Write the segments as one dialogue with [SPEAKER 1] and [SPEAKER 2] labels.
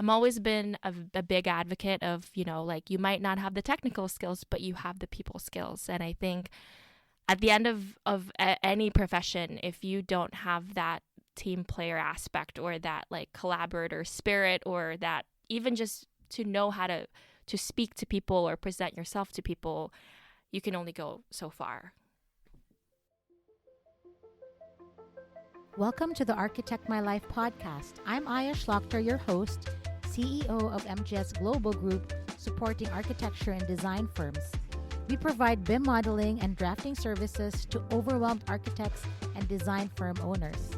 [SPEAKER 1] I'm always been a big advocate of, like you might not have the technical skills, but you have the people skills. And I think at the end of any profession, if you don't have that team player aspect or that like collaborator spirit, or that even just to know how to speak to people or present yourself to people, you can only go so far.
[SPEAKER 2] Welcome to the Architect My Life podcast. I'm Shlachter, your host, CEO of MGS Global Group, supporting architecture and design firms. We provide BIM modeling and drafting services to overwhelmed architects and design firm owners.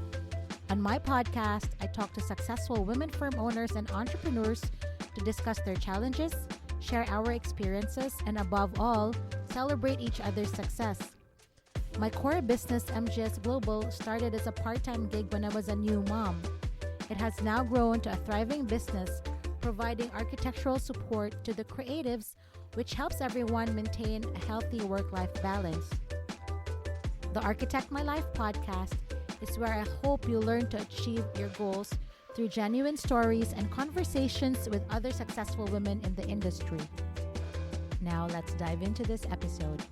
[SPEAKER 2] On my podcast, I talk to successful women firm owners and entrepreneurs to discuss their challenges, share our experiences, and above all, celebrate each other's success. My core business, MGS Global, started as a part-time gig when I was a new mom. It has now grown to a thriving business, providing architectural support to the creatives, which helps everyone maintain a healthy work-life balance. The Architect My Life podcast is where I hope you learn to achieve your goals through genuine stories and conversations with other successful women in the industry. Now let's dive into this episode.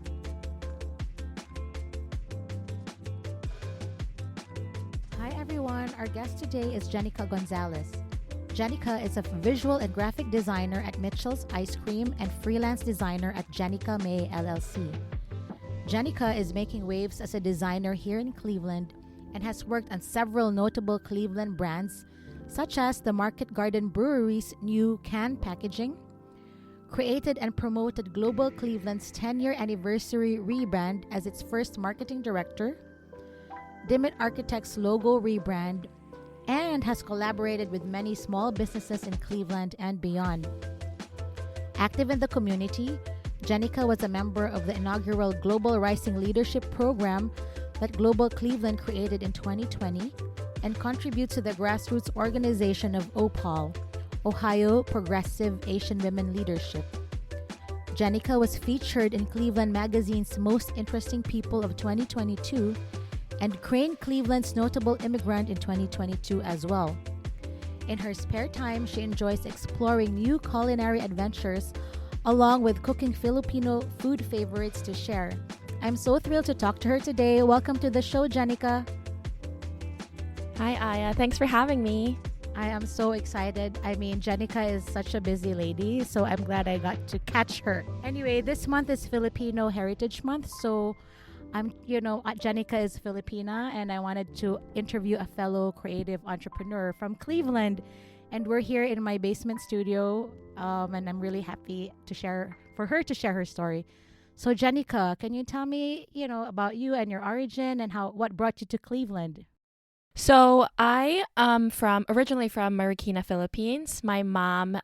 [SPEAKER 2] Hi everyone, our guest today is Jenika Gonzales. Jenika is a visual and graphic designer at Mitchell's Ice Cream and freelance designer at Jenika May LLC. Jenika is making waves as a designer here in Cleveland and has worked on several notable Cleveland brands such as the Market Garden Brewery's new can packaging, created and promoted Global Cleveland's 10-year anniversary rebrand as its first marketing director, Dimit Architects logo rebrand, and has collaborated with many small businesses in Cleveland and beyond. Active in the community, Jenika was a member of the inaugural Global Rising Leadership Program that Global Cleveland created in 2020 and contributes to the grassroots organization of OPAL, Ohio Progressive Asian Women Leadership. Jenika was featured in Cleveland Magazine's Most Interesting People of 2022 and Crane Cleveland's Notable Immigrant in 2022 as well. In her spare time, she enjoys exploring new culinary adventures along with cooking Filipino food favorites to share. I'm so thrilled to talk to her today. Welcome to the show, Jenika.
[SPEAKER 1] Hi, Aya. Thanks for having me.
[SPEAKER 2] I am so excited. I mean, Jenika is such a busy lady, so I'm glad I got to catch her. Anyway, this month is Filipino Heritage Month, so Jenika is Filipina, and I wanted to interview a fellow creative entrepreneur from Cleveland. And we're here in my basement studio, and I'm really happy for her to share her story. So, Jenika, can you tell me, about you and your origin and what brought you to Cleveland?
[SPEAKER 1] So I am originally from Marikina, Philippines. My mom,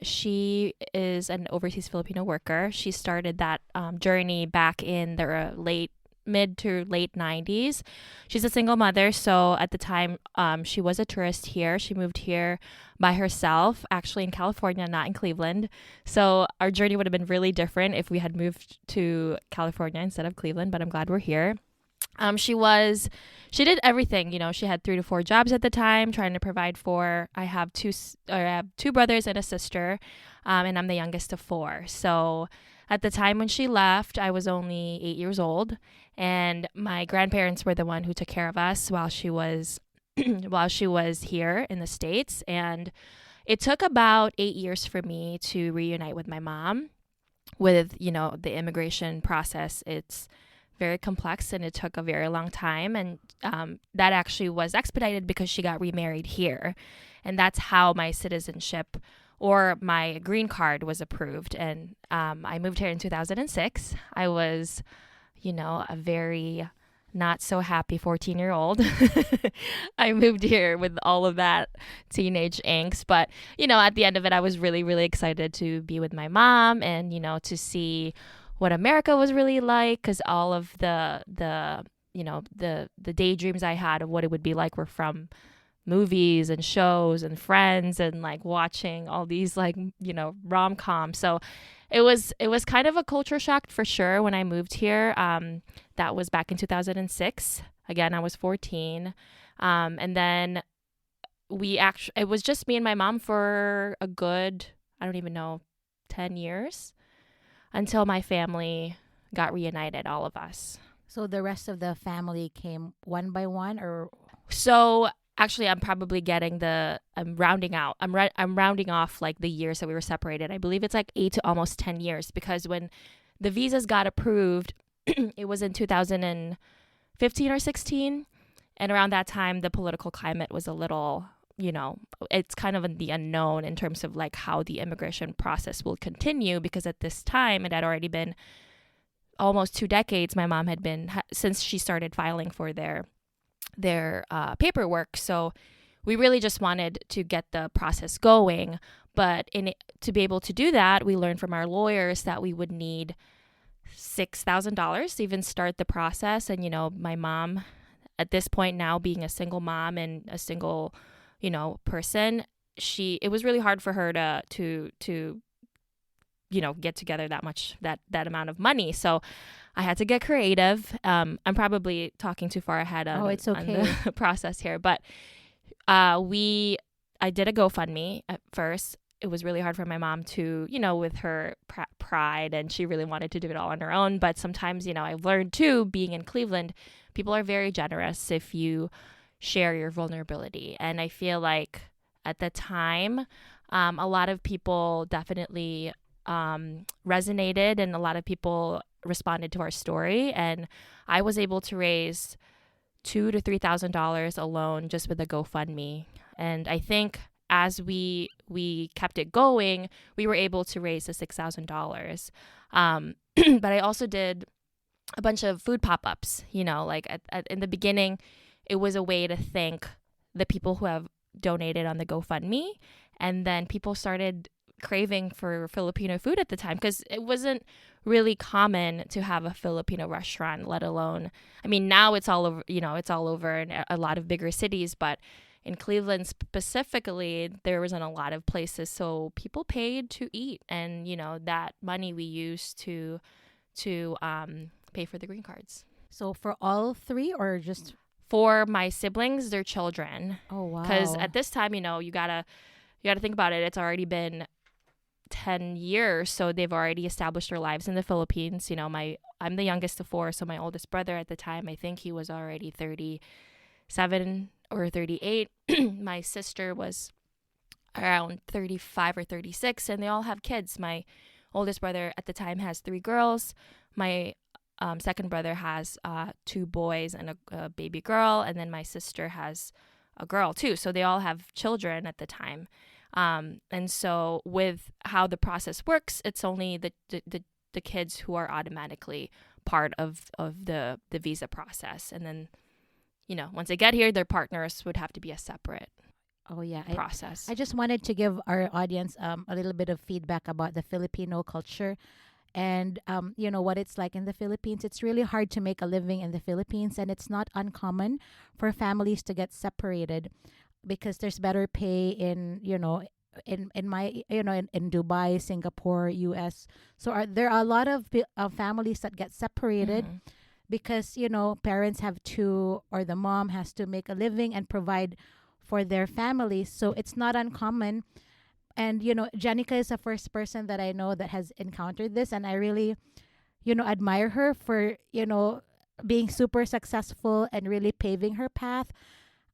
[SPEAKER 1] she is an overseas Filipino worker. She started that journey back in the mid to late 90s. She's a single mother, so at the time she was a tourist here. She moved here by herself, actually in California, not in Cleveland. So our journey would have been really different if we had moved to California instead of Cleveland, but I'm glad we're here. She did everything, she had 3 to 4 jobs at the time, trying to provide for, I have 2 brothers and a sister, and I'm the youngest of 4. So at the time when she left, I was only 8 years old, and my grandparents were the one who took care of us while she was here in the States. And it took about 8 years for me to reunite with my mom. With, the immigration process, it's very complex and it took a very long time, and that actually was expedited because she got remarried here, and that's how my citizenship or my green card was approved. And I moved here in 2006. I was a very not so happy 14-year-old. I moved here with all of that teenage angst, but at the end of it, I was really, really excited to be with my mom and to see what America was really like, because all of the daydreams I had of what it would be like were from movies and shows and Friends and like watching all these rom-coms. So it was kind of a culture shock for sure when I moved here. That was back in 2006. Again, I was 14. And then it was just me and my mom for a good, I don't even know, 10 years until my family got reunited, all of us.
[SPEAKER 2] So the rest of the family came one by one, or
[SPEAKER 1] So actually, I'm probably I'm rounding out. I'm rounding off like the years that we were separated. I believe it's like 8 to almost 10 years, because when the visas got approved, it was in 2015 or 16. And around that time, the political climate was a little, it's kind of in the unknown in terms of like how the immigration process will continue, because at this time it had already been almost 2 decades. My mom had been, since she started filing for their paperwork. So we really just wanted to get the process going. But to be able to do that, we learned from our lawyers that we would need $6,000 to even start the process. And, my mom, at this point now being a single mom and a single, person, it was really hard for her to get together that amount of money. So I had to get creative. I'm probably talking too far ahead
[SPEAKER 2] it's okay.
[SPEAKER 1] on the process here, but I did a GoFundMe at first. It was really hard for my mom to, with her pride, and she really wanted to do it all on her own. But sometimes, I've learned too, being in Cleveland, people are very generous if you share your vulnerability. And I feel like at the time, a lot of people definitely resonated, and a lot of people responded to our story, and I was able to raise $2,000 to $3,000 alone just with a GoFundMe. And I think as we kept it going, we were able to raise the $6,000. But I also did a bunch of food pop-ups. Like in the beginning, it was a way to thank the people who have donated on the GoFundMe, and then people started craving for Filipino food at the time, because it wasn't really common to have a Filipino restaurant, let alone, now it's all over, it's all over in a lot of bigger cities, but in Cleveland specifically, there wasn't a lot of places, so people paid to eat, and that money we used to pay for the green cards.
[SPEAKER 2] So for all three, or just
[SPEAKER 1] for my siblings, their children?
[SPEAKER 2] Oh wow!
[SPEAKER 1] Because at this time, you gotta think about it. It's already been 10 years, so they've already established their lives in the Philippines. I'm the youngest of 4, so my oldest brother at the time, I think he was already 37 or 38. My sister was around 35 or 36, and they all have kids. My oldest brother at the time has 3 girls. My second brother has 2 boys and a baby girl, and then my sister has a girl too. So they all have children at the time. And so with how the process works, it's only the kids who are automatically part of the visa process. And then, once they get here, their partners would have to be a separate process.
[SPEAKER 2] I just wanted to give our audience a little bit of feedback about the Filipino culture and, what it's like in the Philippines. It's really hard to make a living in the Philippines, and it's not uncommon for families to get separated because there's better pay in Dubai, Singapore, US. So there are a lot of families that get separated because, parents have to, or the mom has to make a living and provide for their families. So it's not uncommon. And, Jenika is the first person that I know that has encountered this. And I really, admire her for, being super successful and really paving her path.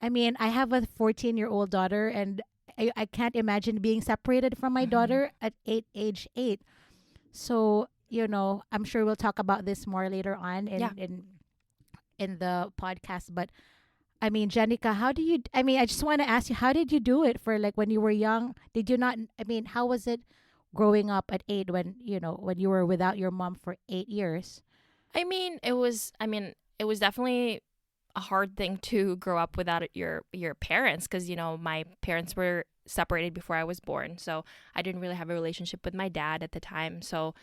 [SPEAKER 2] I have a 14-year-old daughter, and I can't imagine being separated from my daughter at age 8. So, I'm sure we'll talk about this more later on in the podcast. But, Jenika, how do you, I just want to ask you, how did you do it for when you were young? Did you not, how was it growing up at 8 when you were without your mom for 8 years?
[SPEAKER 1] It was definitely a hard thing to grow up without your parents, because my parents were separated before I was born, so I didn't really have a relationship with my dad at the time. So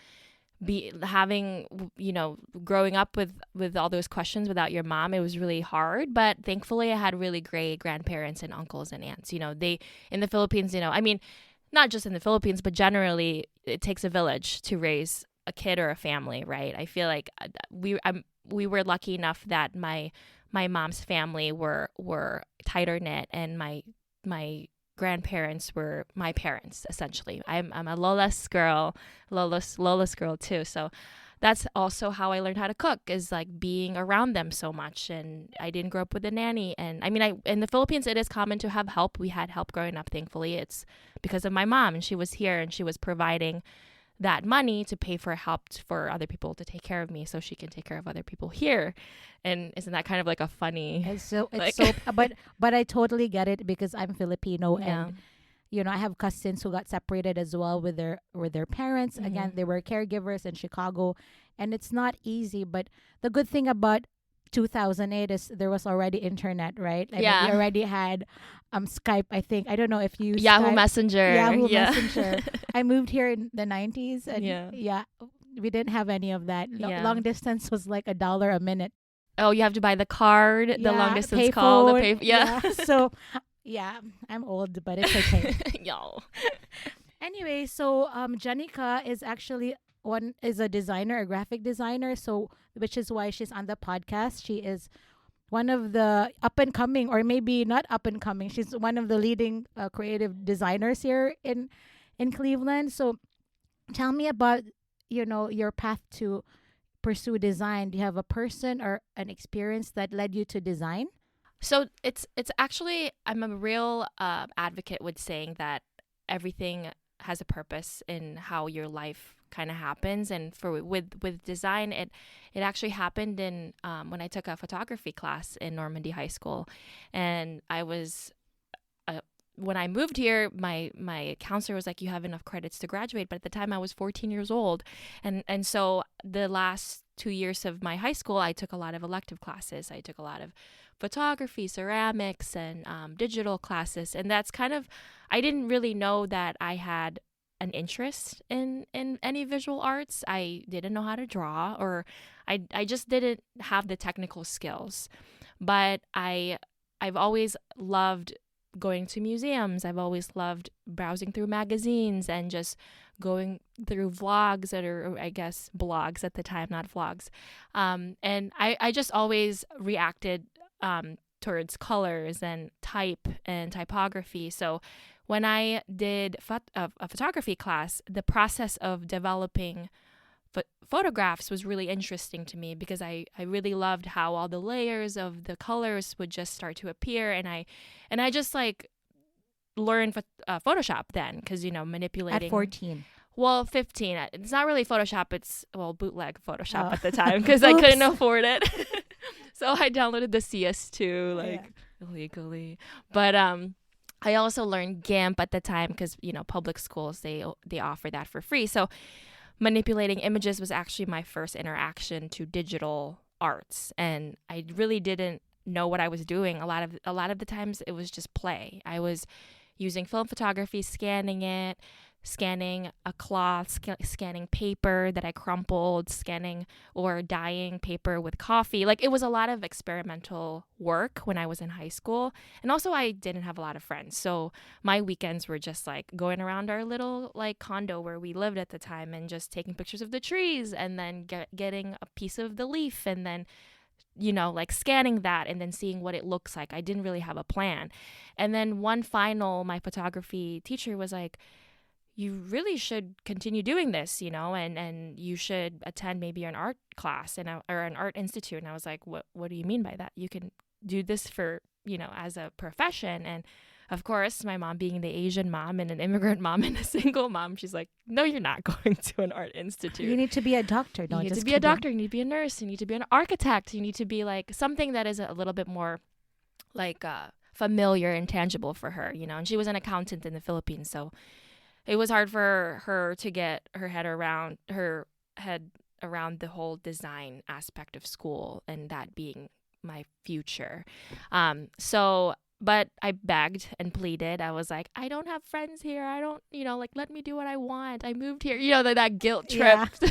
[SPEAKER 1] growing up with all those questions without your mom, it was really hard. But thankfully I had really great grandparents and uncles and aunts. They, in the Philippines, not just in the Philippines, but generally it takes a village to raise a kid or a family, right? I feel like we were lucky enough that my mom's family were tighter knit, and my my grandparents were my parents, essentially. I'm a Lola's girl, Lola's girl too. So that's also how I learned how to cook, is like being around them so much. And I didn't grow up with a nanny. And I mean, in the Philippines, it is common to have help. We had help growing up, thankfully. It's because of my mom, and she was here and she was providing that money to pay for help for other people to take care of me so she can take care of other people here. And isn't that kind of like a funny,
[SPEAKER 2] but I totally get it, because I'm Filipino.
[SPEAKER 1] yeah.
[SPEAKER 2] And I have cousins who got separated as well with their parents.
[SPEAKER 1] Mm-hmm.
[SPEAKER 2] Again, they were caregivers in Chicago, and it's not easy. But the good thing about 2008 is there was already internet, right? I mean,
[SPEAKER 1] Yeah.
[SPEAKER 2] we already had Skype. I think, I don't know if you
[SPEAKER 1] Yahoo
[SPEAKER 2] Skype.
[SPEAKER 1] Messenger.
[SPEAKER 2] Yahoo
[SPEAKER 1] Yeah.
[SPEAKER 2] Messenger. I moved here in the 90s, and
[SPEAKER 1] Yeah.
[SPEAKER 2] we didn't have any of that.
[SPEAKER 1] Yeah.
[SPEAKER 2] Long distance was like $1 a minute.
[SPEAKER 1] Oh, you have to buy the card, the long distance
[SPEAKER 2] pay
[SPEAKER 1] call, the
[SPEAKER 2] phone.
[SPEAKER 1] pay. Yeah.
[SPEAKER 2] So, yeah, I'm old, but it's okay.
[SPEAKER 1] Yo.
[SPEAKER 2] Anyway, so Jenika is actually a designer, a graphic designer. So, which is why she's on the podcast. She is one of the up and coming, or maybe not up and coming. She's one of the leading creative designers here in Cleveland. So, tell me about your path to pursue design. Do you have a person or an experience that led you to design?
[SPEAKER 1] So it's actually, I'm a real advocate with saying that everything has a purpose in how your life kind of happens. And with design, it actually happened in when I took a photography class in Normandy High School. And I was when I moved here, my counselor was like, you have enough credits to graduate. But at the time I was 14 years old. And so the last 2 years of my high school, I took a lot of elective classes. I took a lot of photography, ceramics, and digital classes. And that's kind of, I didn't really know that I had an interest in any visual arts. I didn't know how to draw, or I just didn't have the technical skills. But I've always loved going to museums. I've always loved browsing through magazines and just going through vlogs, or I guess blogs at the time, not vlogs. And I just always reacted towards colors and type and typography. So when I did a photography class, the process of developing photographs was really interesting to me, because I really loved how all the layers of the colors would just start to appear. And I just like learned Photoshop then, because, manipulating.
[SPEAKER 2] At 14.
[SPEAKER 1] Well, 15. It's not really Photoshop. It's, bootleg Photoshop at the time, because I couldn't afford it. So I downloaded the CS2 illegally. But I also learned GIMP at the time, because, public schools, they offer that for free. So manipulating images was actually my first interaction to digital arts. And I really didn't know what I was doing. A lot of the times it was just play. I was using film photography, scanning a cloth, scanning paper that I crumpled, scanning or dyeing paper with coffee. Like, it was a lot of experimental work when I was in high school. And also I didn't have a lot of friends. So my weekends were just like going around our little like condo where we lived at the time and just taking pictures of the trees, and then getting a piece of the leaf, and then like scanning that and then seeing what it looks like. I didn't really have a plan. And then my photography teacher was like, you really should continue doing this, and you should attend maybe an art class or an art institute. And I was like, what do you mean by that? You can do this for, as a profession. And of course, my mom, being the Asian mom and an immigrant mom and a single mom, she's like, no, you're not going to an art institute.
[SPEAKER 2] You need to be a doctor.
[SPEAKER 1] You need to be a doctor. You need to be a nurse. You need to be an architect. You need to be like something that is a little bit more like familiar and tangible for her, and she was an accountant in the Philippines. So it was hard for her to get her head around the whole design aspect of school, and that being my future. But I begged and pleaded. I was like, I don't have friends here. I don't, let me do what I want. I moved here, that guilt trip. Yeah.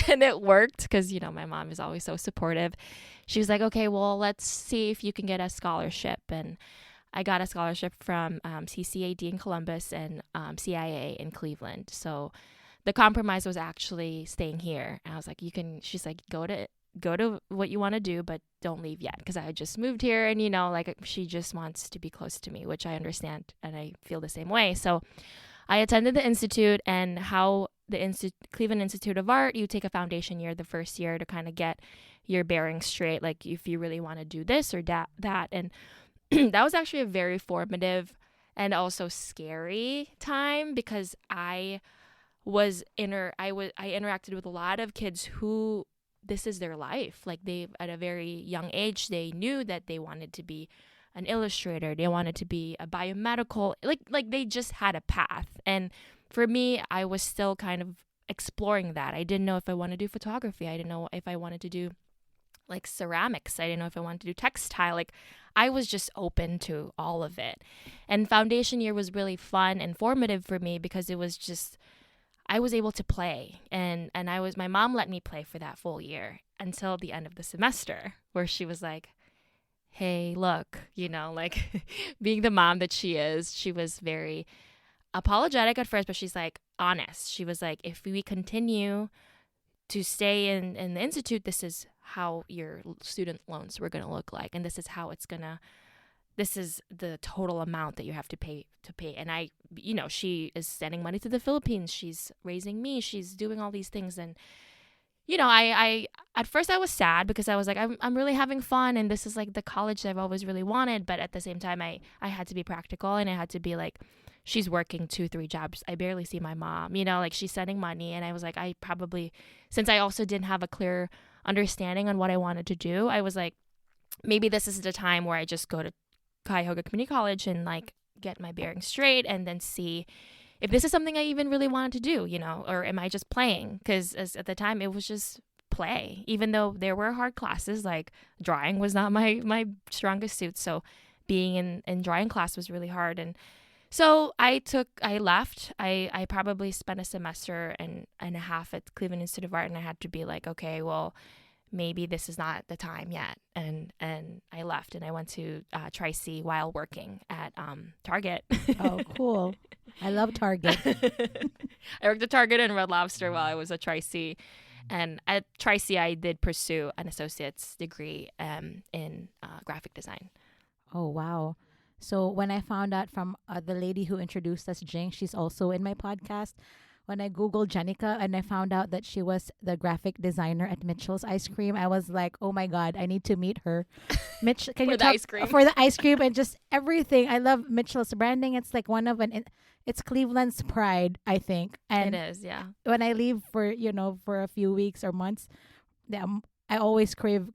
[SPEAKER 1] And it worked, because, my mom is always so supportive. She was like, okay, well, let's see if you can get a scholarship. And I got a scholarship from CCAD in Columbus and CIA in Cleveland. So the compromise was actually staying here. And I was like, she's like, go to go to what you want to do, but don't leave yet. Because I had just moved here and, like she just wants to be close to me, which I understand. And I feel the same way. So I attended the Institute, and how the Cleveland Institute of Art, you take a foundation year the first year to kind of get your bearings straight. Like if you really want to do this or that. And that was actually a very formative and also scary time, because I interacted with a lot of kids who this is their life. Like they, at a very young age, they knew that they wanted to be an illustrator. They wanted to be a biomedical, like they just had a path. And for me, I was still kind of exploring that. I didn't know if I wanted to do photography. I didn't know if I wanted to do like ceramics. I didn't know if I wanted to do textile. Like I was just open to all of it. And foundation year was really fun and formative for me, because it was just, I was able to play, and my mom let me play for that full year until the end of the semester, where she was like, hey, look, like being the mom that she is, she was very apologetic at first, but she's like honest. She was like, if we continue to stay in the Institute, this is how your student loans were going to look like. And this is how this is the total amount that you have to pay. And I, she is sending money to the Philippines. She's raising me. She's doing all these things. And, I at first I was sad, because I was like, I'm really having fun. And this is like the college that I've always really wanted. But at the same time, I had to be practical, and I had to be like, she's working 2-3 jobs. I barely see my mom, like she's sending money. And I was like, I probably, since I also didn't have a clear understanding on what I wanted to do, I was like, maybe this is the time where I just go to Cuyahoga Community College and like get my bearings straight, and then see if this is something I even really wanted to do, or am I just playing? Because at the time it was just play, even though there were hard classes, like drawing was not my strongest suit. So being in drawing class was really hard. And so I left. I probably spent a semester and a half at Cleveland Institute of Art, and I had to be like, okay, well, maybe this is not the time yet. And I left, and I went to Tri-C while working at Target.
[SPEAKER 2] Oh, cool. I love Target.
[SPEAKER 1] I worked at Target and Red Lobster while I was at Tri-C. And at Tri-C, I did pursue an associate's degree in graphic design.
[SPEAKER 2] Oh, wow. So when I found out from the lady who introduced us, Jing, she's also in my podcast. When I Googled Jenika and I found out that she was the graphic designer at Mitchell's Ice Cream, I was like, oh my God, I need to meet her. Mitch, can you talk
[SPEAKER 1] ice cream?
[SPEAKER 2] For the ice cream and just everything? I love Mitchell's branding. It's like it's Cleveland's pride, I think. And
[SPEAKER 1] it is, yeah.
[SPEAKER 2] when I leave for a few weeks or months, I always crave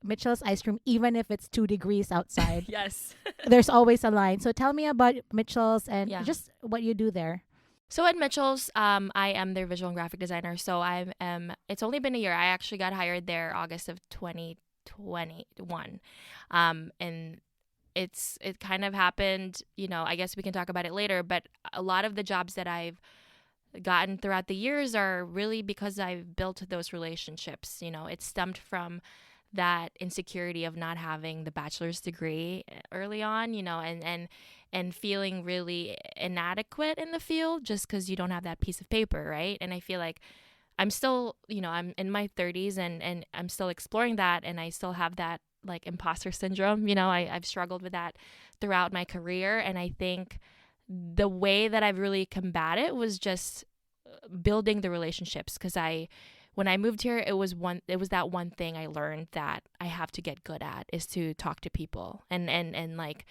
[SPEAKER 2] Mitchell's ice cream, even if it's 2 degrees outside.
[SPEAKER 1] Yes.
[SPEAKER 2] There's always a line. So tell me about Mitchell's and just what you do there.
[SPEAKER 1] So at Mitchell's, I am their visual and graphic designer. So it's only been a year. I actually got hired there August of 2021. And it kind of happened, I guess we can talk about it later, but a lot of the jobs that I've gotten throughout the years are really because I've built those relationships. It stemmed from that insecurity of not having the bachelor's degree early on, and feeling really inadequate in the field just because you don't have that piece of paper, right? And I feel like I'm still, I'm in my 30s and I'm still exploring that, and I still have that like imposter syndrome. I've struggled with that throughout my career, and I think the way that I've really combated it was just building the relationships, because when I moved here, it was that one thing I learned that I have to get good at, is to talk to people and like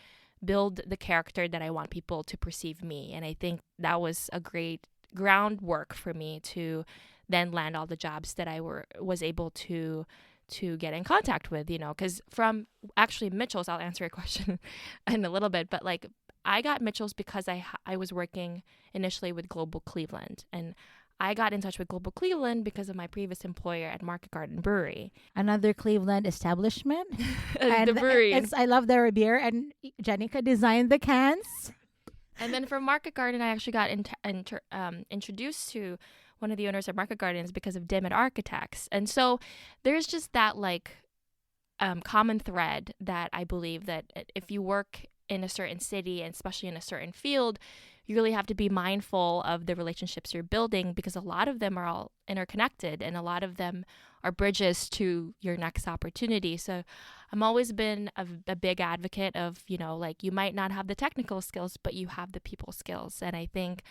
[SPEAKER 1] build the character that I want people to perceive me. And I think that was a great groundwork for me to then land all the jobs that I was able to get in contact with, because from actually Mitchell's, I'll answer your question in a little bit, but like I got Mitchell's because I was working initially with Global Cleveland, and I got in touch with Global Cleveland because of my previous employer at Market Garden Brewery. Another
[SPEAKER 2] Cleveland establishment.
[SPEAKER 1] The brewery.
[SPEAKER 2] I love their beer, and Jenika designed the cans.
[SPEAKER 1] And then from Market Garden, I actually got introduced to one of the owners of Market Gardens because of Dimit Architects. And so there's just that like common thread that I believe that if you work in a certain city, and especially in a certain field, you really have to be mindful of the relationships you're building, because a lot of them are all interconnected and a lot of them are bridges to your next opportunity. So I'm always been a big advocate of, like, you might not have the technical skills, but you have the people skills. And I think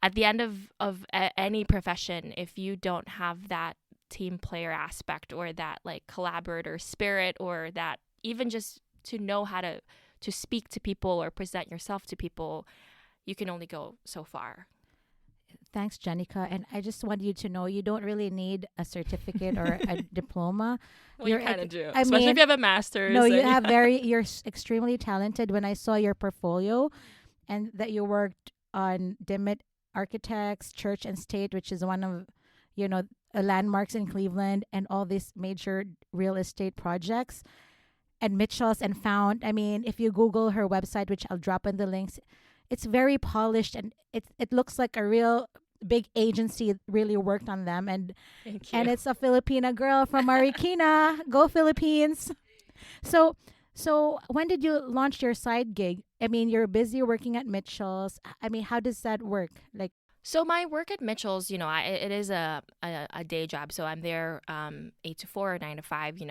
[SPEAKER 1] at the end of any profession, if you don't have that team player aspect or that like collaborator spirit, or that even just to know how to speak to people or present yourself to people, you can only go so far.
[SPEAKER 2] Thanks, Jenika. And I just want you to know you don't really need a certificate or a diploma.
[SPEAKER 1] Well, you kind of do,
[SPEAKER 2] I
[SPEAKER 1] especially
[SPEAKER 2] mean,
[SPEAKER 1] if you have a master's.
[SPEAKER 2] No, you're extremely talented. When I saw your portfolio and that you worked on Dimmitt Architects, Church and State, which is one of, landmarks in Cleveland, and all these major real estate projects, and Mitchell's and Found. I mean, if you Google her website, which I'll drop in the links, it's very polished and it looks like a real big agency really worked on them. And
[SPEAKER 1] Thank you.
[SPEAKER 2] and it's a Filipina girl from Marikina. Go Philippines. So when did you launch your side gig? I mean, you're busy working at Mitchell's. I mean, how does that work? Like,
[SPEAKER 1] so my work at Mitchell's, it is a day job. So I'm there 8 to 4 or 9 to 5,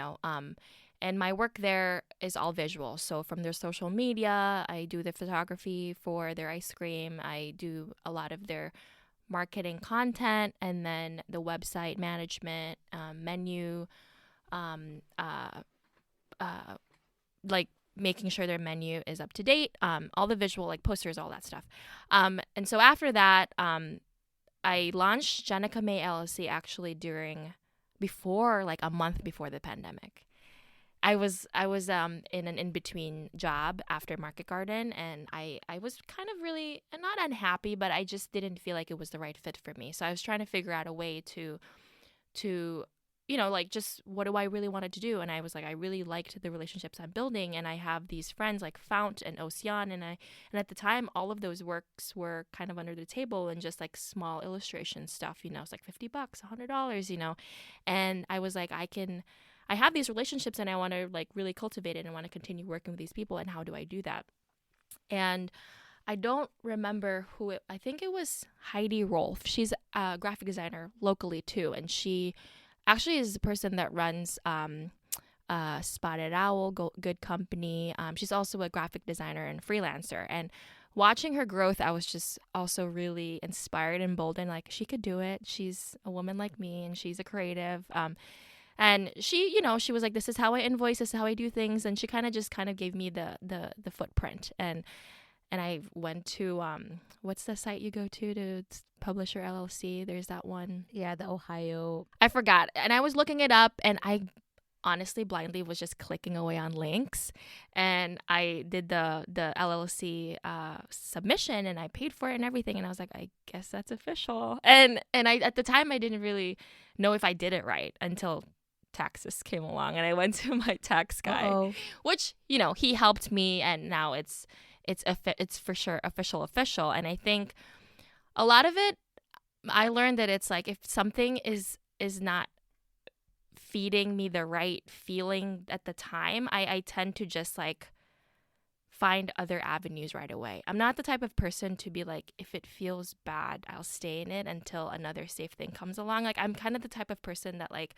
[SPEAKER 1] and my work there is all visual. So from their social media, I do the photography for their ice cream. I do a lot of their marketing content, and then the website management, menu, like making sure their menu is up to date, all the visual, like posters, all that stuff. And so after that, I launched Jenika May LLC actually like a month before the pandemic. I was in an in-between job after Market Garden, and I was kind of really not unhappy, but I just didn't feel like it was the right fit for me. So I was trying to figure out a way to like, just what do I really wanted to do? And I was like, I really liked the relationships I'm building, and I have these friends like Fount and Ocean, and at the time all of those works were kind of under the table and just like small illustration stuff, it's like $50, $100, and I was like, I have these relationships and I want to like really cultivate it and want to continue working with these people, and how do I do that? And I don't remember I think it was Heidi Rolf. She's a graphic designer locally too, and she actually is the person that runs Spotted Owl, Good Company. She's also a graphic designer and freelancer, and watching her growth, I was just also really inspired and emboldened. Like, she could do it. She's a woman like me, and she's a creative. And she, she was like, this is how I invoice, this is how I do things. And she kind of gave me the footprint. And I went to, what's the site you go to publish your LLC? There's that one.
[SPEAKER 2] Yeah, the Ohio.
[SPEAKER 1] I forgot. And I was looking it up, and I honestly blindly was just clicking away on links. And I did the LLC submission, and I paid for it and everything. And I was like, I guess that's official. And I, at the time, I didn't really know if I did it right until taxes came along, and I went to my tax guy, which, he helped me, and now it's for sure official. And I think a lot of it, I learned that it's like, if something is not feeding me the right feeling at the time, I tend to just like find other avenues right away. I'm not the type of person to be like, if it feels bad, I'll stay in it until another safe thing comes along. Like, I'm kind of the type of person that like,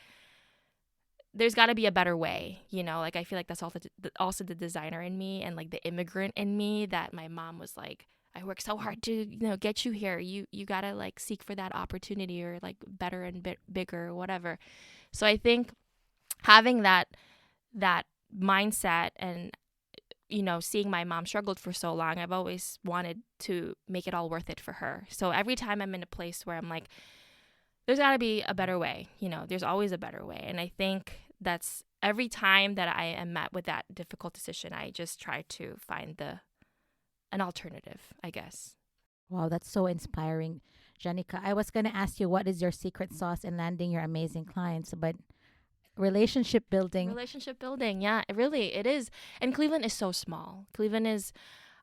[SPEAKER 1] there's got to be a better way, like, I feel like that's also the designer in me, and like the immigrant in me, that my mom was like, I work so hard to, get you here. You got to like seek for that opportunity, or like better and bigger or whatever. So I think having that mindset, and, seeing my mom struggled for so long, I've always wanted to make it all worth it for her. So every time I'm in a place where I'm like, there's got to be a better way, there's always a better way. And I think that's every time that I am met with that difficult decision, I just try to find an alternative, I guess.
[SPEAKER 2] Wow, that's so inspiring, Jenika. I was going to ask you, what is your secret sauce in landing your amazing clients? But relationship building,
[SPEAKER 1] yeah, it is. And Cleveland is so small.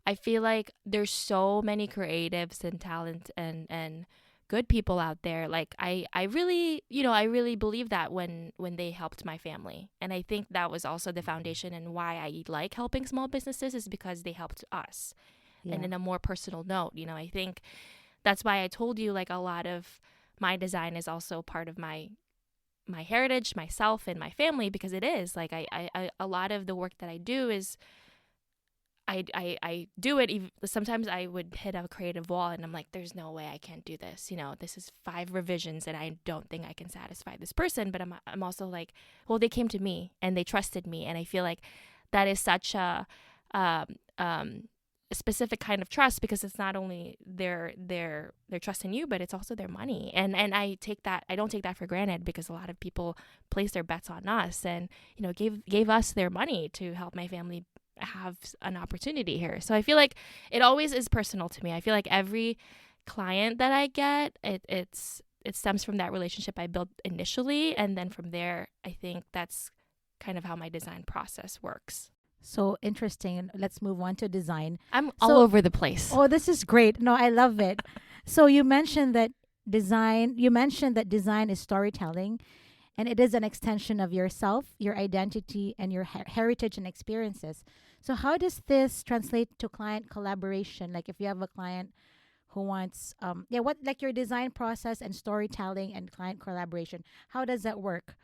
[SPEAKER 1] I feel like there's so many creatives and talent and good people out there. Like, I really, I really believe that when they helped my family. And I think that was also the foundation and why I like helping small businesses, is because they helped us. and
[SPEAKER 2] Yeah.
[SPEAKER 1] in a more personal note. You know, I think that's why I told you, like, a lot of my design is also part of my heritage, myself, and my family, because it is like I a lot of the work that I do is I do it. Even, sometimes I would hit a creative wall and I'm like, there's no way I can't do this. You know, this is 5 revisions and I don't think I can satisfy this person. But I'm also like, well, they came to me and they trusted me. And I feel like that is such um, um, a specific kind of trust, because it's not only their trust in you, but it's also their money. And I don't take that for granted, because a lot of people place their bets on us and, you know, gave us their money to help my family have an opportunity here. So I feel like it always is personal to me. I feel like every client that I get, it stems from that relationship I built initially, and then from there, I think that's kind of how my design process works.
[SPEAKER 2] So interesting. Let's move on to design.
[SPEAKER 1] I'm
[SPEAKER 2] So-
[SPEAKER 1] all over the place.
[SPEAKER 2] Oh, this is great. No, I love it. So you mentioned that design is storytelling, and it is an extension of yourself, your identity, and your heritage and experiences. So how does this translate to client collaboration? Like if you have a client who wants what, like, your design process and storytelling and client collaboration, how does that work?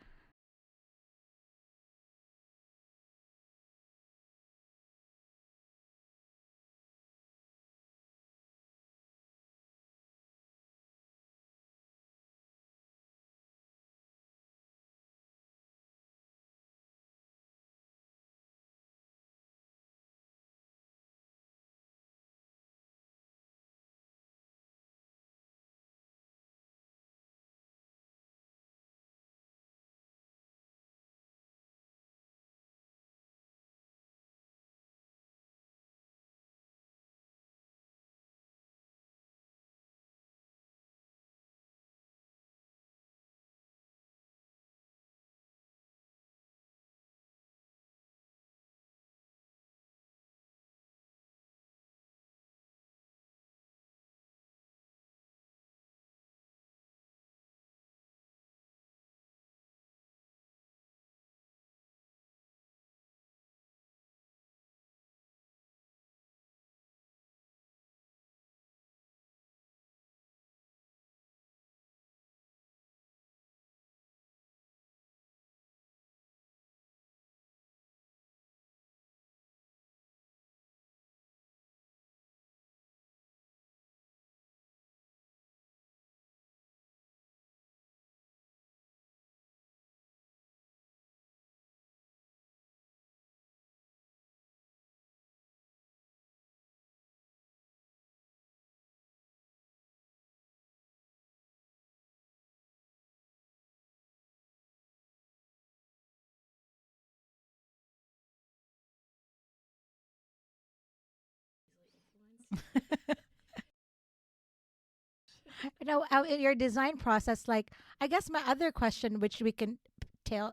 [SPEAKER 2] In your design process, like, I guess my other question, which we can tell,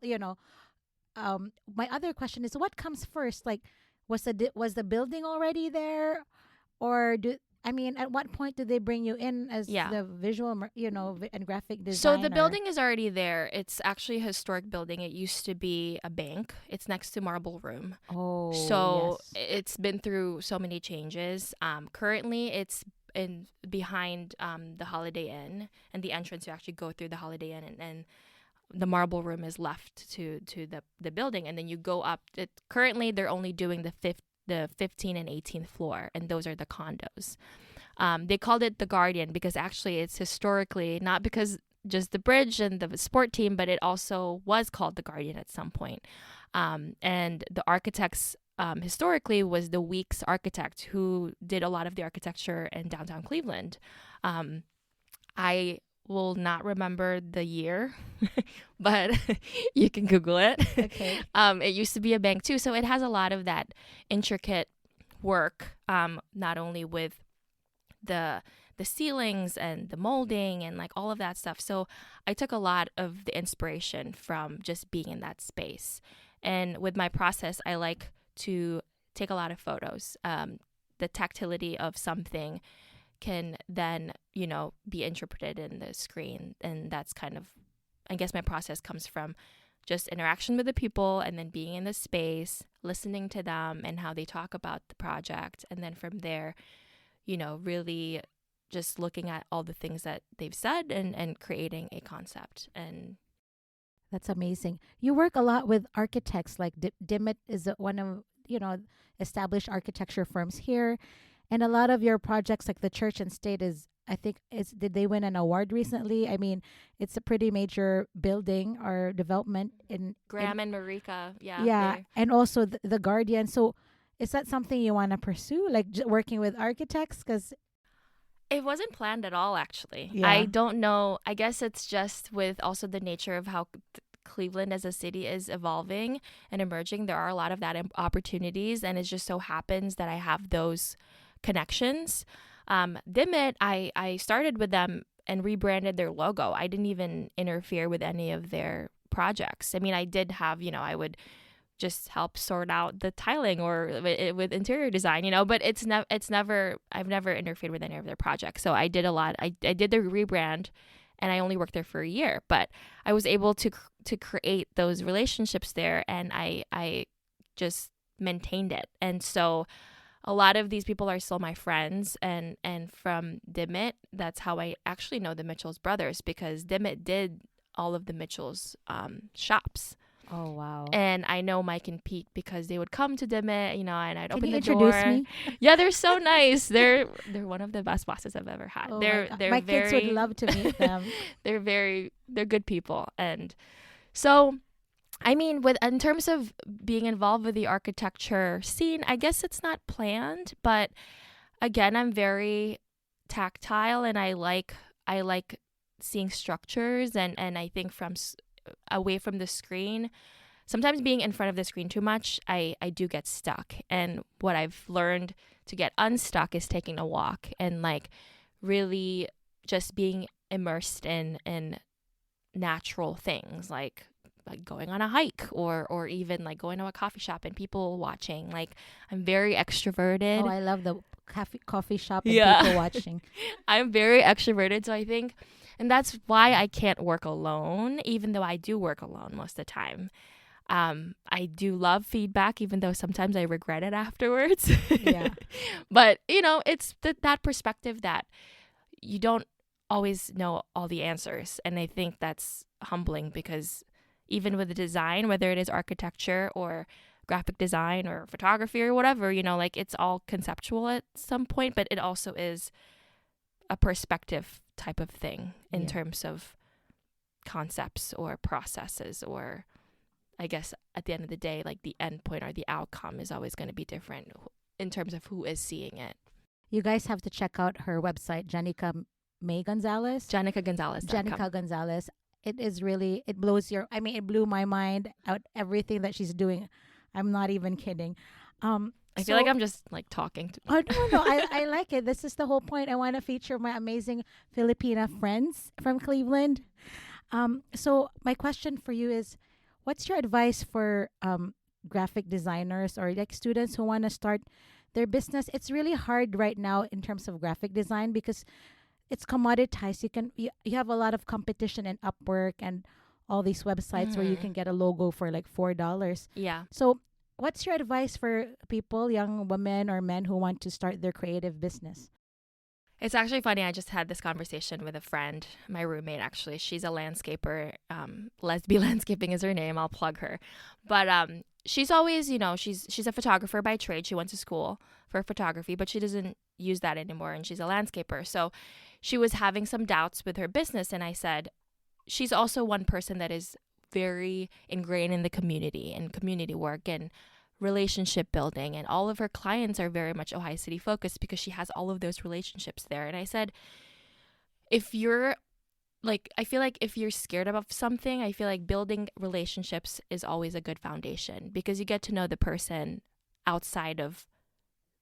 [SPEAKER 2] my other question is, what comes first? Like, was the building already there, or at what point do they bring you in as
[SPEAKER 1] Yeah.
[SPEAKER 2] the visual, and graphic
[SPEAKER 1] So
[SPEAKER 2] designer?
[SPEAKER 1] the building is already there. It's actually a historic building. It used to be a bank. It's next to Marble Room.
[SPEAKER 2] Oh,
[SPEAKER 1] So
[SPEAKER 2] yes.
[SPEAKER 1] it's been through so many changes. Currently, it's in behind the Holiday Inn, and the entrance, you actually go through the Holiday Inn, and the Marble Room is left to the building, and then you go up. Currently, they're only doing the 15th and 18th floor, and those are the condos. They called it the Guardian because actually it's historically, not because just the bridge and the sport team, but it also was called the Guardian at some point. And the architects historically was the Weeks architect, who did a lot of the architecture in downtown Cleveland. I will not remember the year, but you can Google it.
[SPEAKER 2] Okay.
[SPEAKER 1] It used to be a bank too, so it has a lot of that intricate work, not only with the ceilings and the molding and like all of that stuff. So I took a lot of the inspiration from just being in that space. And with my process, I like to take a lot of photos. The tactility of something can then, be interpreted in the screen. And that's kind of, I guess my process comes from just interaction with the people and then being in the space, listening to them and how they talk about the project. And then from there, really just looking at all the things that they've said and creating a concept. And
[SPEAKER 2] That's amazing. You work a lot with architects, like Dimit is one of, established architecture firms here. And a lot of your projects, like the church and state, did they win an award recently? I mean, it's a pretty major building or development in
[SPEAKER 1] Graham and Marika. Yeah.
[SPEAKER 2] Yeah. And also the Guardian. So is that something you want to pursue, like working with architects? Because
[SPEAKER 1] it wasn't planned at all, actually.
[SPEAKER 2] Yeah.
[SPEAKER 1] I don't know. I guess it's just with also the nature of how Cleveland as a city is evolving and emerging. There are a lot of that opportunities, and it just so happens that I have those connections. Dimit, I started with them and rebranded their logo. I didn't even interfere with any of their projects. I mean, I did have, I would just help sort out the tiling or with interior design, but I've never interfered with any of their projects. So I did a lot. I did the rebrand, and I only worked there for a year, but I was able to create those relationships there, and I just maintained it. And so a lot of these people are still my friends, and from Dimit, that's how I actually know the Mitchell's brothers, because Dimit did all of the Mitchell's shops.
[SPEAKER 2] Oh, wow.
[SPEAKER 1] And I know Mike and Pete because they would come to Dimit, and I'd open the door.
[SPEAKER 2] Can you introduce me?
[SPEAKER 1] Yeah, they're so nice. They're one of the best bosses I've ever had.
[SPEAKER 2] Oh,
[SPEAKER 1] they're
[SPEAKER 2] my kids would love to meet them.
[SPEAKER 1] They're good people. And so, I mean, in terms of being involved with the architecture scene, I guess it's not planned, but again, I'm very tactile, and I like seeing structures, and I think from away from the screen, sometimes being in front of the screen too much, I do get stuck. And what I've learned to get unstuck is taking a walk and like really just being immersed in natural things, like going on a hike or even like going to a coffee shop and people watching. Like, I'm very extroverted.
[SPEAKER 2] Oh, I love the coffee shop and people watching.
[SPEAKER 1] I'm very extroverted, so I think, and that's why I can't work alone, even though I do work alone most of the time. I do love feedback, even though sometimes I regret it afterwards.
[SPEAKER 2] Yeah.
[SPEAKER 1] But, it's that perspective that you don't always know all the answers. And I think that's humbling, because even with the design, whether it is architecture or graphic design or photography or whatever, like it's all conceptual at some point, but it also is a perspective type of thing in terms of concepts or processes, or I guess at the end of the day, like the end point or the outcome is always going to be different in terms of who is seeing it.
[SPEAKER 2] You guys have to check out her website, Jenika Gonzales.
[SPEAKER 1] Jenika Gonzales.
[SPEAKER 2] Jenika Gonzales. It is really, it blew my mind out, everything that she's doing. I'm not even kidding.
[SPEAKER 1] I feel like I'm just like talking.
[SPEAKER 2] Oh, no. I like it. This is the whole point. I want to feature my amazing Filipina friends from Cleveland. So my question for you is, what's your advice for graphic designers or like students who want to start their business? It's really hard right now in terms of graphic design because it's commoditized. You have a lot of competition in Upwork and all these websites where you can get a logo for like $4.
[SPEAKER 1] Yeah.
[SPEAKER 2] So what's your advice for people, young women or men who want to start their creative business?
[SPEAKER 1] It's actually funny. I just had this conversation with a friend, my roommate, actually. She's a landscaper. Lesbi Landscaping is her name. I'll plug her. But she's always, she's a photographer by trade. She went to school for photography, but she doesn't use that anymore, and she's a landscaper. So she was having some doubts with her business, and I said, she's also one person that is very ingrained in the community and community work and relationship building, and all of her clients are very much Ojai City focused because she has all of those relationships there. And I said, if you're like, I feel like if you're scared of something, I feel like building relationships is always a good foundation because you get to know the person outside of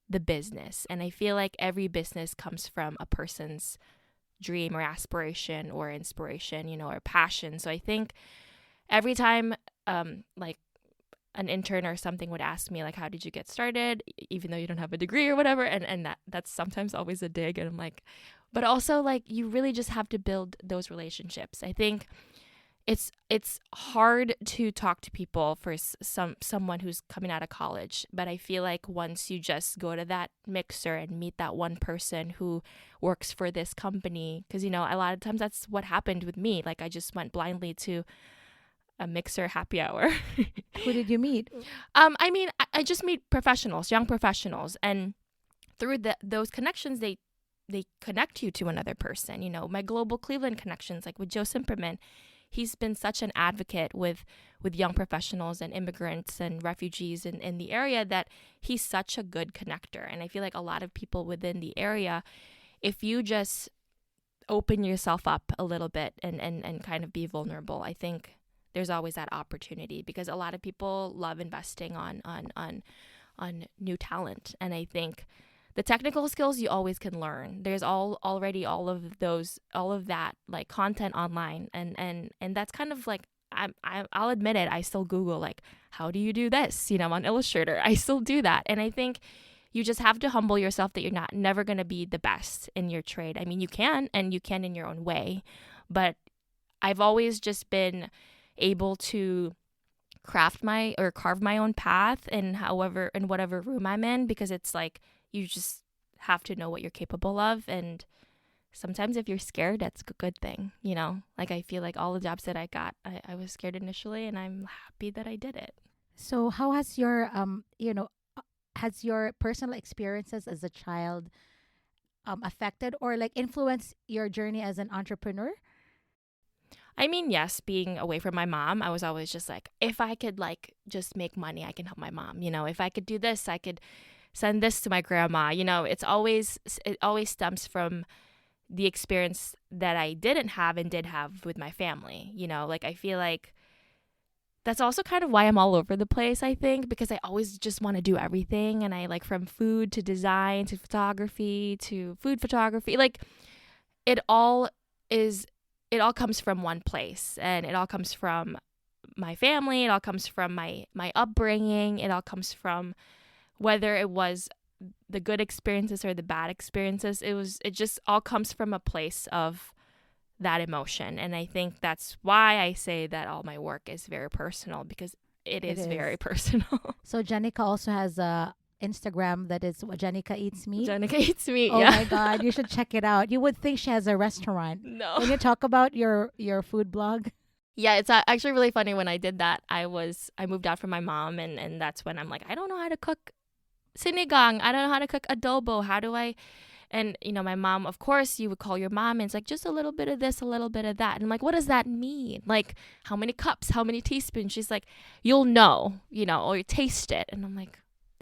[SPEAKER 1] the business. And I feel like every business comes from a person's dream or aspiration or inspiration, or passion. So I think every time like an intern or something would ask me, like, how did you get started, even though you don't have a degree or whatever, and that's sometimes always a dig, and I'm like, but also like you really just have to build those relationships. I think it's hard to talk to people for someone who's coming out of college, but I feel like once you just go to that mixer and meet that one person who works for this company, because a lot of times that's what happened with me. Like I just went blindly to a mixer happy hour.
[SPEAKER 2] Who did you meet?
[SPEAKER 1] I mean, I just meet professionals, young professionals, and through those connections, they connect you to another person. My global Cleveland connections, like with Joe Simperman, he's been such an advocate with young professionals and immigrants and refugees in the area that he's such a good connector. And I feel like a lot of people within the area, if you just open yourself up a little bit and kind of be vulnerable, I think there's always that opportunity, because a lot of people love investing on new talent. And I think the technical skills you always can learn. There's already all of that like content online, and that's kind of like I'll admit it. I still Google like, how do you do this? On Illustrator, I still do that, and I think you just have to humble yourself that you're never going to be the best in your trade. I mean, you can in your own way, but I've always just been able to carve my own path in whatever room I'm in, because it's like you just have to know what you're capable of. And sometimes if you're scared, that's a good thing, like I feel like all the jobs that I got, I was scared initially, and I'm happy that I did it.
[SPEAKER 2] So how has your has your personal experiences as a child affected or like influenced your journey as an entrepreneur?
[SPEAKER 1] I mean, yes, being away from my mom, I was always just like, if I could like just make money, I can help my mom. If I could do this, I could send this to my grandma. It always stems from the experience that I didn't have and did have with my family. Like I feel like that's also kind of why I'm all over the place, I think, because I always just want to do everything. And I like from food to design to photography to food photography, like it all comes from one place, and it all comes from my family. It all comes from my upbringing. It all comes from whether it was the good experiences or the bad experiences. It just all comes from a place of that emotion. And I think that's why I say that all my work is very personal, because it is very personal.
[SPEAKER 2] So Jenika also has a Instagram that is Jenika Eats Meat.
[SPEAKER 1] Jenika Eats Meat,
[SPEAKER 2] oh
[SPEAKER 1] yeah.
[SPEAKER 2] My God, you should check it out. You would think she has a restaurant.
[SPEAKER 1] No.
[SPEAKER 2] When you talk about your food blog.
[SPEAKER 1] Yeah, it's actually really funny. When I did that, I moved out from my mom, and that's when I'm like, I don't know how to cook sinigang. I don't know how to cook adobo. How do I? And, my mom, of course, you would call your mom and it's like, just a little bit of this, a little bit of that. And I'm like, what does that mean? Like, how many cups, how many teaspoons? She's like, you'll know, or you taste it. And I'm like,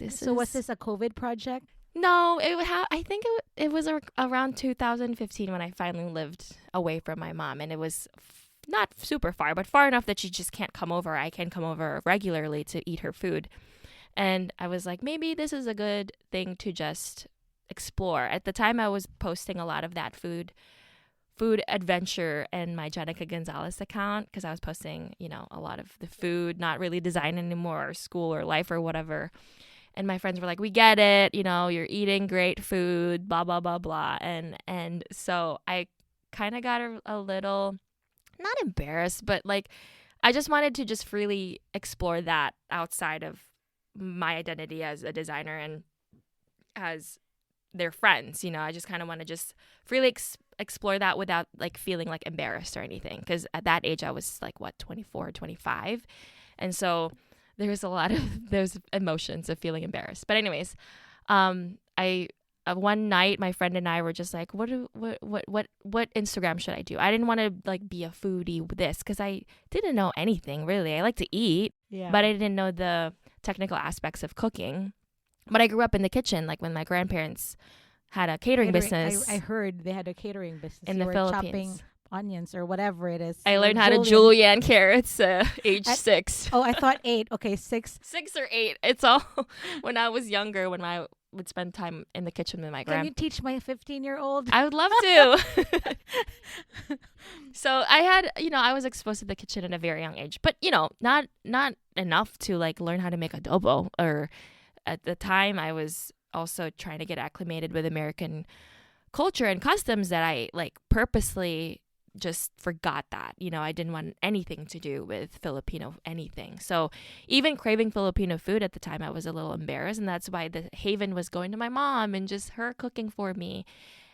[SPEAKER 2] So was this a COVID project?
[SPEAKER 1] No, I think it was around 2015 when I finally lived away from my mom. And it was not super far, but far enough that she just can't come over. I can come over regularly to eat her food. And I was like, maybe this is a good thing to just explore. At the time, I was posting a lot of that food adventure in my Jenika Gonzales account, because I was posting, a lot of the food, not really design anymore, or school or life or whatever. And my friends were like, we get it, you're eating great food, blah, blah, blah, blah. And so I kind of got a little, not embarrassed, but like, I just wanted to just freely explore that outside of my identity as a designer and as their friends. I just kind of want to just freely explore that without like feeling like embarrassed or anything, because at that age I was like 24, 25, and so there was a lot of those emotions of feeling embarrassed. But anyways, I one night my friend and I were just like, what Instagram should I do? I didn't want to like be a foodie with this, because I didn't know anything really. I like to eat, but I didn't know the technical aspects of cooking. But I grew up in the kitchen, like when my grandparents had a catering business.
[SPEAKER 2] I heard they had a catering business
[SPEAKER 1] in the Philippines.
[SPEAKER 2] Chopping onions or whatever it is.
[SPEAKER 1] I learned how to julienne carrots age 6.
[SPEAKER 2] Oh, I thought 8. Okay, 6.
[SPEAKER 1] 6 or 8. It's all when I was younger, when I would spend time in the kitchen with my
[SPEAKER 2] Can you teach my 15-year-old?
[SPEAKER 1] I would love to. So I had, I was exposed to the kitchen at a very young age, but not enough to like learn how to make adobo. Or at the time I was also trying to get acclimated with American culture and customs that I like purposely just forgot that. I didn't want anything to do with Filipino anything. So even craving Filipino food at the time, I was a little embarrassed. And that's why the haven was going to my mom and just her cooking for me.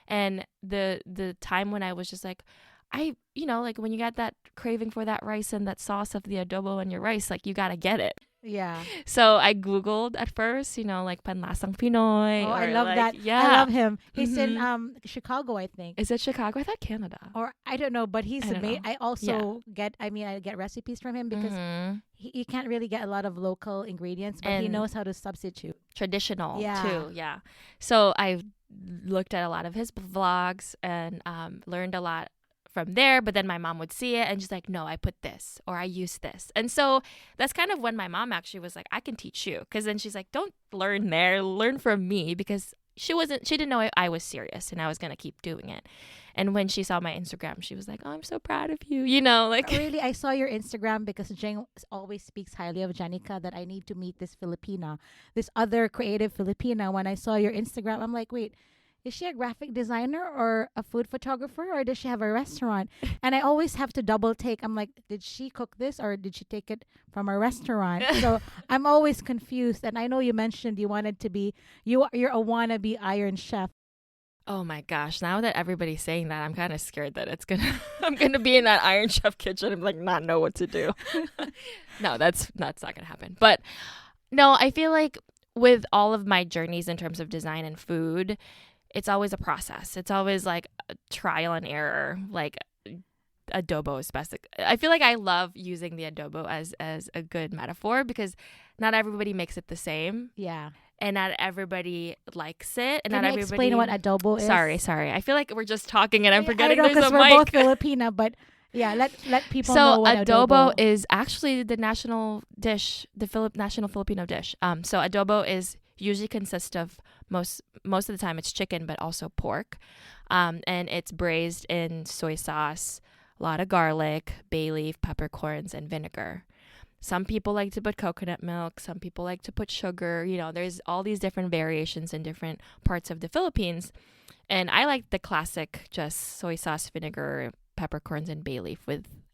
[SPEAKER 1] And the time when I was just like, like when you got that craving for that rice and that sauce of the adobo on your rice, like you got to get it.
[SPEAKER 2] Yeah.
[SPEAKER 1] So I Googled at first, like Panlasang Pinoy.
[SPEAKER 2] Oh,
[SPEAKER 1] or
[SPEAKER 2] I love
[SPEAKER 1] like,
[SPEAKER 2] that.
[SPEAKER 1] Yeah.
[SPEAKER 2] I love him. He's in Chicago, I think.
[SPEAKER 1] Is it Chicago? I thought Canada.
[SPEAKER 2] Or I don't know, but he's
[SPEAKER 1] I don't
[SPEAKER 2] amazing.
[SPEAKER 1] know.
[SPEAKER 2] I also I get recipes from him because you can't really get a lot of local ingredients, but he
[SPEAKER 1] And
[SPEAKER 2] knows how to substitute.
[SPEAKER 1] Traditional
[SPEAKER 2] Yeah.
[SPEAKER 1] too. Yeah. So I looked at a lot of his vlogs and learned a lot from there. But then my mom would see it and she's like, no, I put this or I use this. And so that's kind of when my mom actually was like, I can teach you. Because then she's like, don't learn there, learn from me, because she didn't know I was serious and I was going to keep doing it. And when she saw my Instagram, she was like, oh, I'm so proud of you. Like
[SPEAKER 2] Really, I saw your Instagram because Jeng always speaks highly of Jenika, that I need to meet this Filipina, this other creative Filipina. When I saw your Instagram, I'm like, wait, is she a graphic designer or a food photographer, or does she have a restaurant? And I always have to double take. I'm like, did she cook this or did she take it from a restaurant? So I'm always confused. And I know you mentioned you wanted to be, you're a wannabe Iron Chef.
[SPEAKER 1] Oh my gosh, now that everybody's saying that, I'm kind of scared that I'm gonna be in that Iron Chef kitchen and like not know what to do. No, that's not gonna happen. But no, I feel like with all of my journeys in terms of design and food, it's always a process. It's always like a trial and error. Like adobo is best. I feel like I love using the adobo as a good metaphor because not everybody makes it the same.
[SPEAKER 2] Yeah.
[SPEAKER 1] And not everybody likes it. And
[SPEAKER 2] Can
[SPEAKER 1] not
[SPEAKER 2] you
[SPEAKER 1] everybody.
[SPEAKER 2] explain what adobo is?
[SPEAKER 1] Sorry. I feel like we're just talking and I'm forgetting
[SPEAKER 2] I know,
[SPEAKER 1] there's a
[SPEAKER 2] we're
[SPEAKER 1] mic.
[SPEAKER 2] both Filipina, but yeah, let people know what
[SPEAKER 1] adobo is actually the national dish, national Filipino dish. So adobo is usually consists of most of the time it's chicken, but also pork, and it's braised in soy sauce, a lot of garlic, bay leaf, peppercorns, and vinegar. Some people like to put coconut milk. Some people like to put sugar. There's all these different variations in different parts of the Philippines. And I like the classic, just soy sauce, vinegar, peppercorns, and bay leaf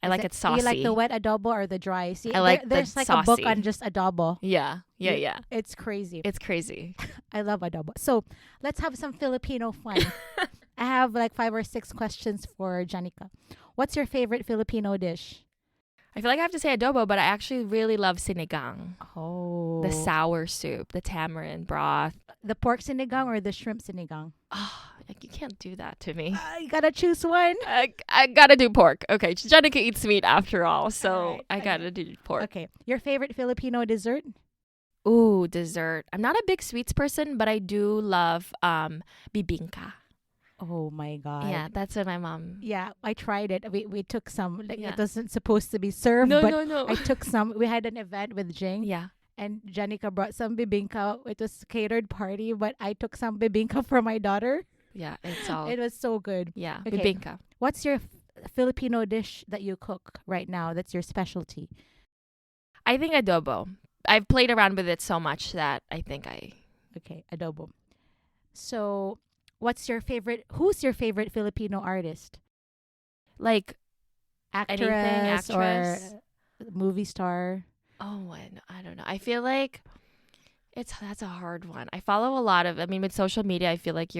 [SPEAKER 1] I like it saucy.
[SPEAKER 2] You like the wet adobo or the dry? See,
[SPEAKER 1] I like
[SPEAKER 2] there's
[SPEAKER 1] the
[SPEAKER 2] like
[SPEAKER 1] saucy.
[SPEAKER 2] a book on just adobo.
[SPEAKER 1] Yeah.
[SPEAKER 2] It's crazy.
[SPEAKER 1] It's crazy.
[SPEAKER 2] I love adobo. So let's have some Filipino fun. I have like 5 or 6 questions for Jenika. What's your favorite Filipino dish?
[SPEAKER 1] I feel like I have to say adobo, but I actually really love sinigang.
[SPEAKER 2] Oh.
[SPEAKER 1] The sour soup, the tamarind broth.
[SPEAKER 2] The pork sinigang or the shrimp sinigang?
[SPEAKER 1] Oh, you can't do that to me.
[SPEAKER 2] You gotta choose one.
[SPEAKER 1] I gotta do pork. Okay, Jenika eats meat after all, so
[SPEAKER 2] right,
[SPEAKER 1] I gotta do pork.
[SPEAKER 2] Okay, your favorite Filipino dessert?
[SPEAKER 1] Ooh, dessert. I'm not a big sweets person, but I do love bibingka.
[SPEAKER 2] Oh my God.
[SPEAKER 1] Yeah, that's what my mom.
[SPEAKER 2] Yeah, I tried it. We took some. Like
[SPEAKER 1] Yeah.
[SPEAKER 2] it wasn't supposed to be served,
[SPEAKER 1] No.
[SPEAKER 2] I took some. We had an event with Jing.
[SPEAKER 1] Yeah.
[SPEAKER 2] And Jenika brought some bibingka. It was a catered party, but I took some bibingka for my daughter.
[SPEAKER 1] Yeah, it's all.
[SPEAKER 2] It was so good.
[SPEAKER 1] Yeah,
[SPEAKER 2] Okay.
[SPEAKER 1] bibingka.
[SPEAKER 2] What's your Filipino dish that you cook right now that's your specialty?
[SPEAKER 1] I think adobo. I've played around with it so much that I think
[SPEAKER 2] Okay, adobo. So, who's your favorite Filipino artist?
[SPEAKER 1] like
[SPEAKER 2] Actress or
[SPEAKER 1] actress.
[SPEAKER 2] movie star?
[SPEAKER 1] Oh, I don't know. I feel like that's a hard one. I follow a lot of. I mean, with social media, I feel like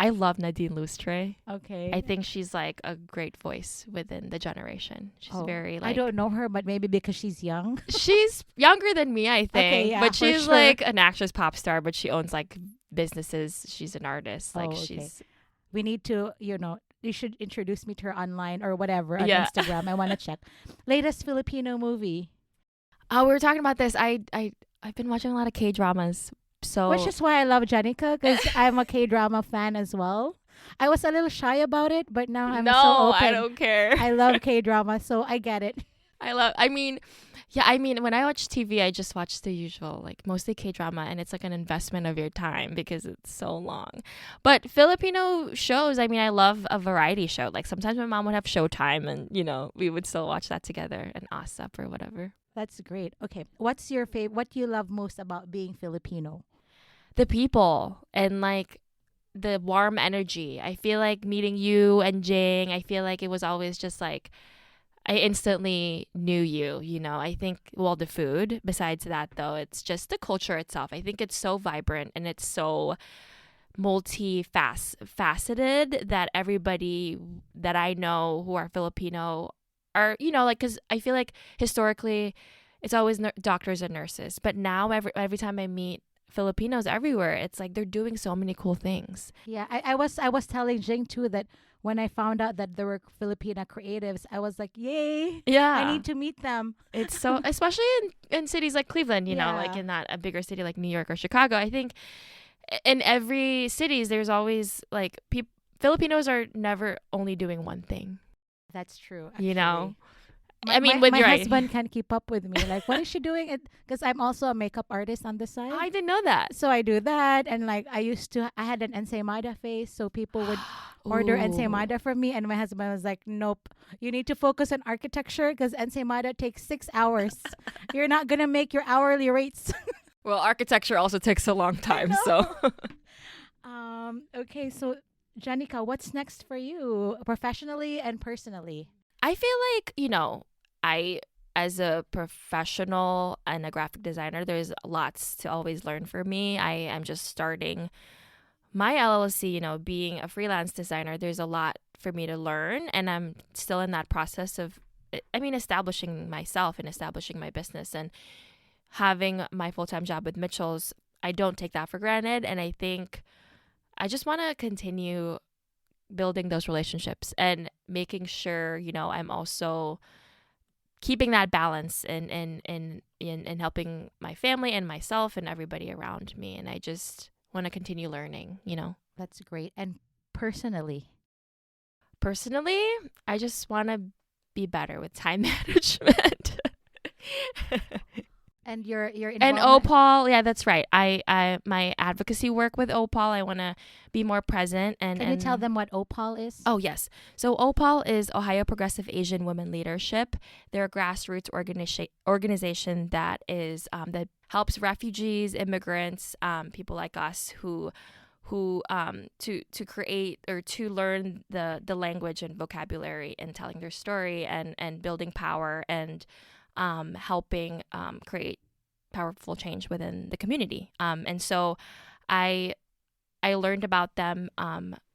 [SPEAKER 1] I love Nadine Lustre.
[SPEAKER 2] Okay.
[SPEAKER 1] I think she's like a great voice within the generation. She's very like.
[SPEAKER 2] I don't know her, but maybe because she's young.
[SPEAKER 1] She's younger than me, I think.
[SPEAKER 2] Okay, yeah,
[SPEAKER 1] but
[SPEAKER 2] for
[SPEAKER 1] she's
[SPEAKER 2] sure.
[SPEAKER 1] like an actress, pop star, but she owns like businesses. She's an artist. Like
[SPEAKER 2] Okay.
[SPEAKER 1] she's.
[SPEAKER 2] We need to, you should introduce me to her online or whatever on
[SPEAKER 1] Yeah.
[SPEAKER 2] Instagram. I want to check. Latest Filipino movie.
[SPEAKER 1] Oh, we were talking about this. I've been watching a lot of K-dramas. So
[SPEAKER 2] Which is why I love Jenika, because I'm a K-drama fan as well. I was a little shy about it, but now I'm so open.
[SPEAKER 1] I don't care.
[SPEAKER 2] I love K-drama, so I get it.
[SPEAKER 1] I mean, when I watch TV, I just watch the usual, like mostly K-drama, and it's like an investment of your time because it's so long. But Filipino shows, I mean, I love a variety show. Like sometimes my mom would have Showtime and, we would still watch that together and ASAP or whatever.
[SPEAKER 2] That's great. Okay. What's your favorite? What do you love most about being Filipino?
[SPEAKER 1] The people and like the warm energy. I feel like meeting you and Jing, I feel like it was always just like I instantly knew you, you know. I think, well, the food, besides that though, it's just the culture itself. I think it's so vibrant and it's so multifaceted that everybody that I know who are Filipino are, you know, like, because I feel like historically it's always doctors and nurses. But now every time I meet Filipinos everywhere, it's like they're doing so many cool things.
[SPEAKER 2] Yeah, I was telling Jing too that when I found out that there were Filipina creatives, I was like, yay!
[SPEAKER 1] Yeah,
[SPEAKER 2] I need to meet them.
[SPEAKER 1] it's so, especially in cities like Cleveland, you know, like in that a bigger city like New York or Chicago. I think in every cities there's always like Filipinos are never only doing one thing.
[SPEAKER 2] That's true. Actually.
[SPEAKER 1] You know,
[SPEAKER 2] I mean, my husband can't keep up with me. Like, what is she doing? Because I'm also a makeup artist on the side.
[SPEAKER 1] I didn't know that.
[SPEAKER 2] So I do that, and like I had an ensaymada face, so people would order ensaymada from me, and my husband was like, "Nope, you need to focus on architecture because ensaymada takes 6 hours. You're not gonna make your hourly rates."
[SPEAKER 1] Well, architecture also takes a long time, so.
[SPEAKER 2] Okay, so Jenika, what's next for you professionally and personally?
[SPEAKER 1] I feel like, you know, as a professional and a graphic designer, there's lots to always learn for me. I am just starting my LLC, you know, being a freelance designer. There's a lot for me to learn, and I'm still in that process of, establishing myself and establishing my business and having my full-time job with Mitchell's. I don't take that for granted, and I think I just want to continue building those relationships and making sure, you know, I'm also keeping that balance in helping my family and myself and everybody around me. And I just want to continue learning, you know.
[SPEAKER 2] That's great. And personally,
[SPEAKER 1] I just want to be better with time management.
[SPEAKER 2] And your
[SPEAKER 1] and OPAL, yeah, that's right. I my advocacy work with OPAL, I want to be more present. And
[SPEAKER 2] can you tell them what OPAL is?
[SPEAKER 1] Oh yes, so OPAL is Ohio Progressive Asian Women Leadership. They're a grassroots organization that is that helps refugees, immigrants, people like us who to create or to learn the language and vocabulary and telling their story and building power and helping create powerful change within the community. And so I learned about them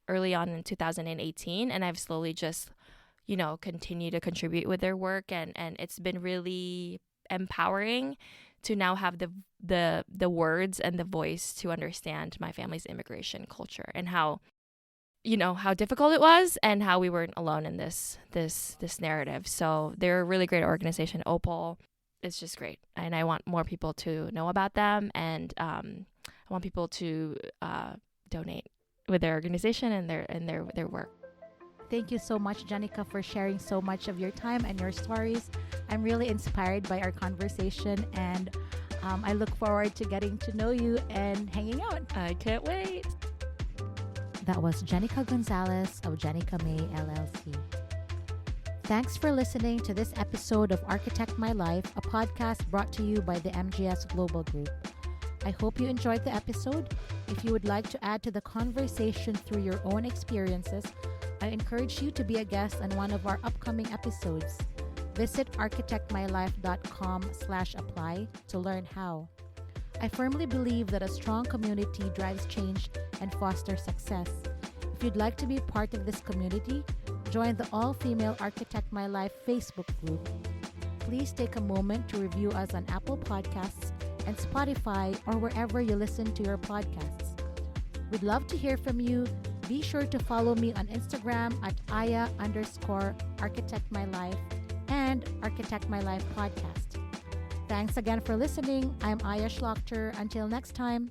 [SPEAKER 1] early on in 2018, and I've slowly just, you know, continued to contribute with their work, and it's been really empowering to now have the words and the voice to understand my family's immigration culture and how, you know, how difficult it was and how we weren't alone in this narrative. So they're a really great organization. OPAL is just great, and I want more people to know about them, and I want people to donate with their organization and their work.
[SPEAKER 2] Thank you so much, Jenika, for sharing so much of your time and your stories. I'm really inspired by our conversation, and I look forward to getting to know you and hanging out.
[SPEAKER 1] I can't wait.
[SPEAKER 2] That was Jenika Gonzales of Jenika May LLC. Thanks for listening to this episode of Architect My Life, a podcast brought to you by the MGS Global Group. I hope you enjoyed the episode. If you would like to add to the conversation through your own experiences, I encourage you to be a guest on one of our upcoming episodes. Visit architectmylife.com/apply to learn how. I firmly believe that a strong community drives change and fosters success. If you'd like to be part of this community, join the All-Female Architect My Life Facebook group. Please take a moment to review us on Apple Podcasts and Spotify or wherever you listen to your podcasts. We'd love to hear from you. Be sure to follow me on Instagram at aya_architectmylife and Architect My Life Podcast. Thanks again for listening. I'm Aya Shlachter. Until next time.